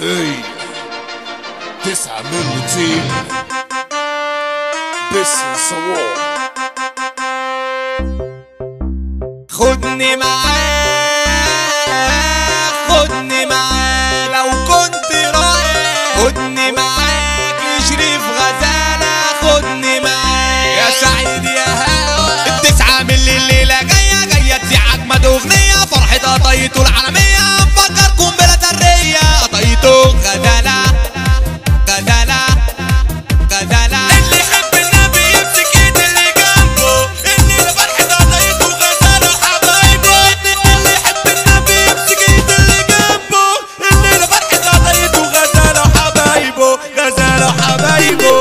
هي 9 من طين بس صواب. خدني معاك خدني معاك لو كنت رايح، خدني معاك لشريف غزالة، خدني معاك يا سعيد يا هوا. التسعة من الليلة جاية تذيع أجمد أغنية، فرحة قطيته العالمية نفكركم بلا سرية. قطيته غزالة غزالة غزالة، اللي يحب النبي يمسك ايد اللي جنبه، اللي فرحة قطيته غزالة وحبايبه. اللي يحب النبي يمسك ايد اللي جنبه، اللي فرحة قطيته غزالة وحبايبه، غزالة وحبايبه.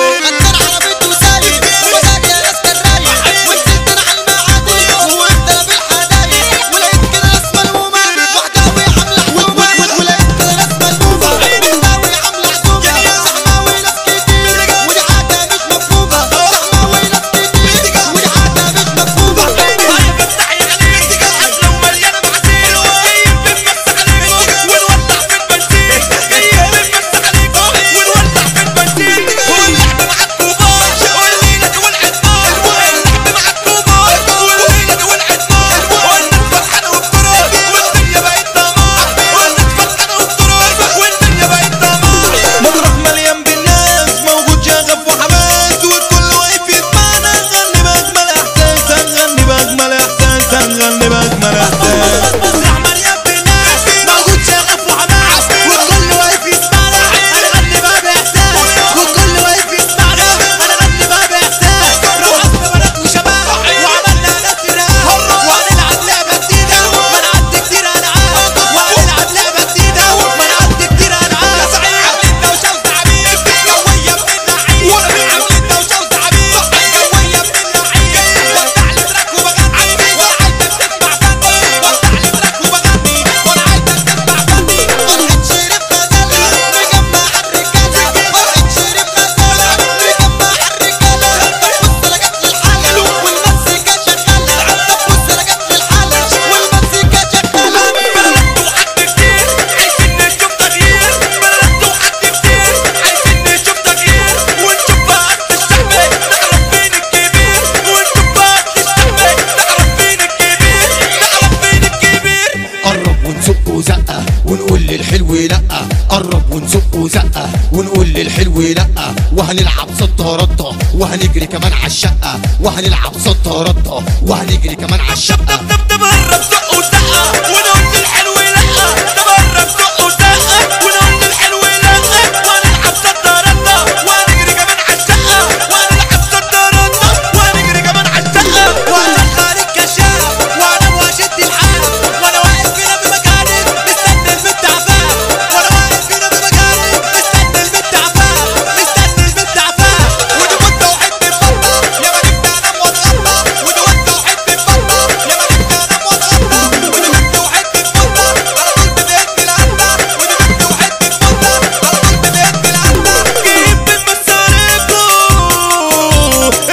ونقول للحلو لأ، قرب ونزق زقة ونقول للحلو لأ. وهنلعب سطة ردة وهنجري كمان عالشقة، وهنلعب سطة ردة وهنجري كمان عالشقة. تبرب زق وزقة ونقول للحلو لأ، تبرب زق وزقة ونقول للحلو لأ. وهنلعب سطة ردة وهنجري كمان عالشقة، وهنلعب سطة ردة وهنجري كمان عالشقة. وأنا خارج كشاف وأنا واشد الحال، وأنا واقف كده بمكاني مستني البت عفاف، وأنا واقف كده بمكاني مستني البت عفاف، مستني البت عفاف. ودي وانت وحد البطة يا ما نبدأ أنام واتغطى، ودي وانت وحد البطة يا ما نبدأ أنام واتغطى. ودي بنت وحد البطة على طول بتهد العدة، ودي بنت وحد البطة على طول بتهد العدة. جيب من مساركوا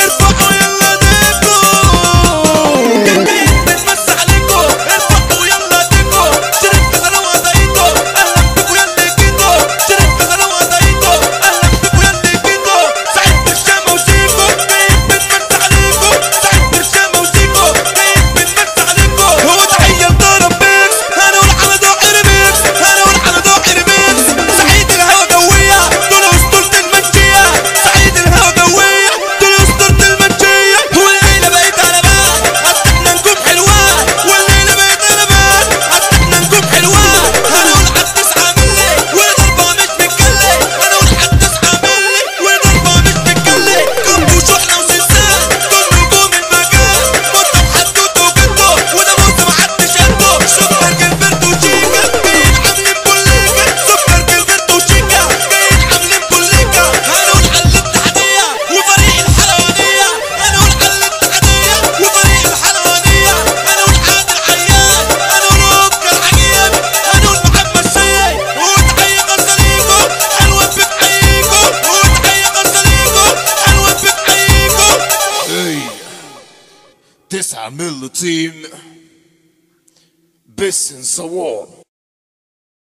ارفعوا يلا ديكوا، جايين بنمس عليكوا ارفعوا يلا ديكوا. شريف غزالة وقطيته أهلا بيكوا يلا جيتوا، شريف غزالة وقطيته أهلا بيكوا يلا جيتوا. سعيد برشامة وزيكو جايين بنمس عليكوا، سعيد برشامة وزيكو جايين بنمس عليكوا. وتحية لضرب ميكس هنقول على ذوق ريميكس، هنقول على ذوق ريميكس. سعيد الهوا جوية دول أسطورة المنشية، سعيد الهوا جوية دول أسطورة المنشية. والليلة بقت قلبان أصل احنا نجوم حلوان، والليلة بقت قلبان أصل احنا نجوم حلوان. هنقول عالتسعة ملي وضربة مش متكلي، هنقول عالتسعة ملي وضربة مش متكلي. كومبو وشحنة وزلزال دول نجوم المجال، مطة وحدوتة وجدو وده موسم محدش قده. سكر جلبرتو وشيكا جايين عاملين بوليكا، سكر جلبرتو وشيكا جايين عاملين بوليكا. هنقول عالاتحادية وفريق الحلوانية، هنقول عالاتحادية وفريق الحلوانية. هنقول عادل عيان، هنقول اوكا العجيب، هنقول محمد سيد. وتحية خاصة ليكو حلوة بتحييكو، وتحية خاصة ليكو حلوة بتحييكو. هي 9 من طين بس صواب.